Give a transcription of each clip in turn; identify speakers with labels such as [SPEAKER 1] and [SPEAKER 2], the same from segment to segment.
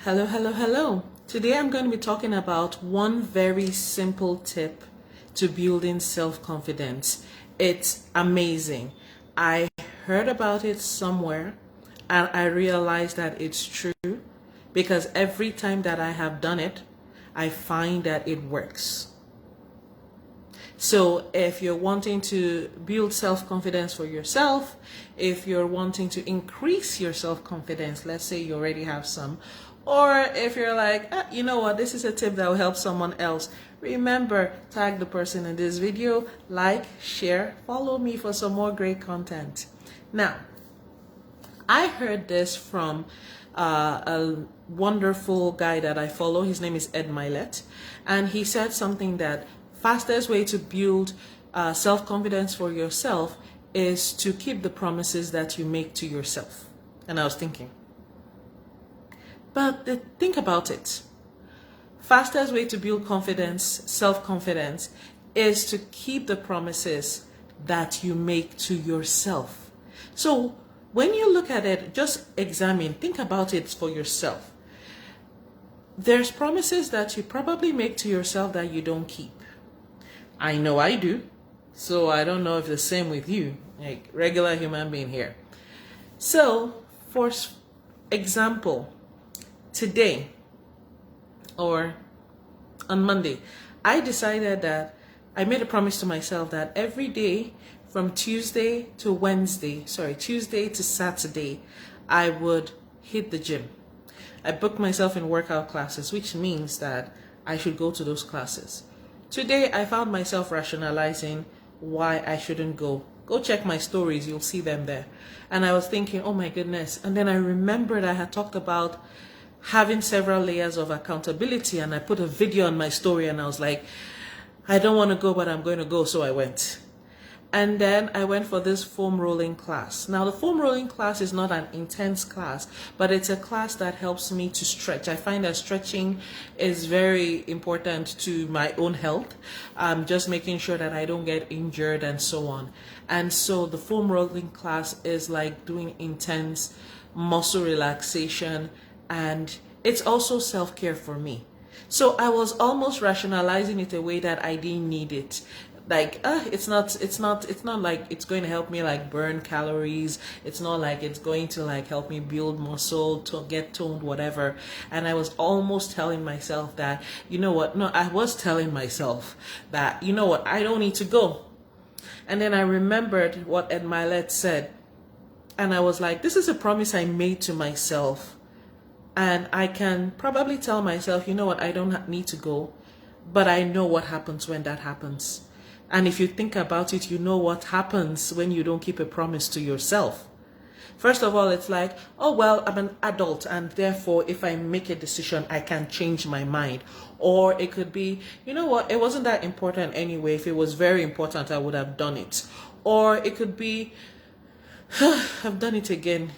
[SPEAKER 1] Hello, hello, hello. Today I'm going to be talking about one very simple tip to building self-confidence. It's amazing. I heard about it somewhere and I realized that it's true because every time that I have done it, I find that it works. So if you're wanting to build self-confidence for yourself, if you're wanting to increase your self-confidence, let's say you already have some, or if you're like, you know what, this is a tip that will help someone else, remember, tag the person in this video, like, share, follow me for some more great content. Now, I heard this from a wonderful guy that I follow. His name is Ed Milet, and he said something that fastest way to build self-confidence for yourself is to keep the promises that you make to yourself. And I was thinking, but think about it. Fastest way to build confidence, self-confidence, is to keep the promises that you make to yourself. So when you look at it, just examine, think about it for yourself. There's promises that you probably make to yourself that you don't keep. I know I do. So I don't know if the same with you, like regular human being here. So for example, today or on Monday, I decided that I made a promise to myself that every day from Tuesday to Saturday, I would hit the gym. I booked myself in workout classes, which means that I should go to those classes. Today, I found myself rationalizing why I shouldn't go. Go check my stories, you'll see them there. And I was thinking, oh my goodness. And then I remembered I had talked about having several layers of accountability, and I put a video on my story and I was like, I don't want to go, but I'm going to go, so I went. And then I went for this foam rolling class. Now the foam rolling class is not an intense class, but it's a class that helps me to stretch. I find that stretching is very important to my own health. Just making sure that I don't get injured and so on. And so the foam rolling class is like doing intense muscle relaxation, and it's also self-care for me. So I was almost rationalizing it a way that I didn't need it. Like, it's not like it's going to help me like burn calories. It's not like it's going to like help me build muscle, to get toned, whatever. And I was almost telling myself that, you know what? No, I was telling myself that, you know what? I don't need to go. And then I remembered what Ed Milet said. And I was like, this is a promise I made to myself. And I can probably tell myself, you know what? I don't need to go. But I know what happens when that happens. And if you think about it, you know what happens when you don't keep a promise to yourself. First of all, it's like, oh, well, I'm an adult, and therefore, if I make a decision, I can change my mind. Or it could be, you know what, it wasn't that important anyway. If it was very important, I would have done it. Or it could be, I've done it again.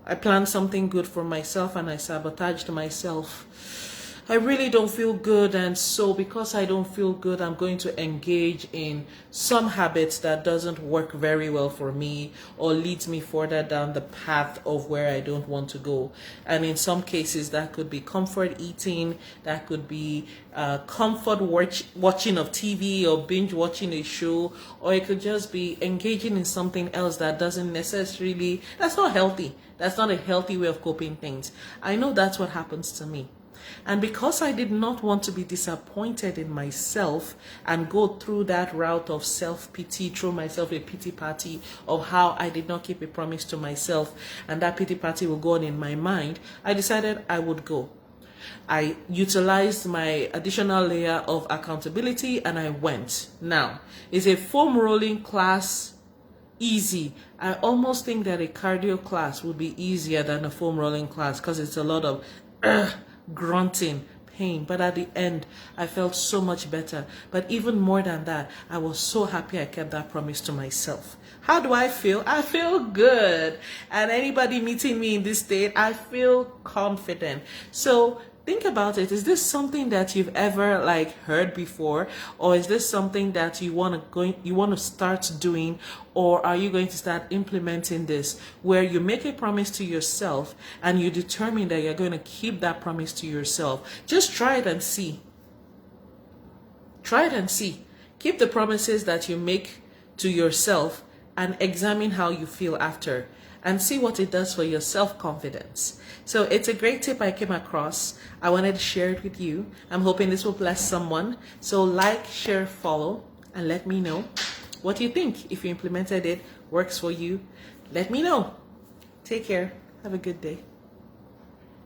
[SPEAKER 1] I planned something good for myself and I sabotaged myself. I really don't feel good, and so because I don't feel good, I'm going to engage in some habits that doesn't work very well for me or leads me further down the path of where I don't want to go. And in some cases, that could be comfort eating, that could be comfort watching of TV or binge watching a show, or it could just be engaging in something else that doesn't necessarily, that's not healthy. That's not a healthy way of coping things. I know that's what happens to me. And because I did not want to be disappointed in myself and go through that route of self-pity, throw myself a pity party of how I did not keep a promise to myself, and that pity party will go on in my mind, I decided I would go. I utilized my additional layer of accountability and I went. Now, is a foam rolling class easy? I almost think that a cardio class would be easier than a foam rolling class because it's a lot of grunting, pain, but at the end I felt so much better. But even more than that, I was so happy I kept that promise to myself. How do I feel? I feel good. And anybody meeting me in this state, I feel confident. So think about it. Is this something that you've ever like heard before, or is this something that you want to start doing, or are you going to start implementing this where you make a promise to yourself and you determine that you're going to keep that promise to yourself? Just try it and see. Try it and see. Keep the promises that you make to yourself and examine how you feel after, and see what it does for your self-confidence. So it's a great tip I came across. I wanted to share it with you. I'm hoping this will bless someone. So like, share, follow, and let me know what you think. If you implemented it, works for you, let me know. Take care. Have a good day.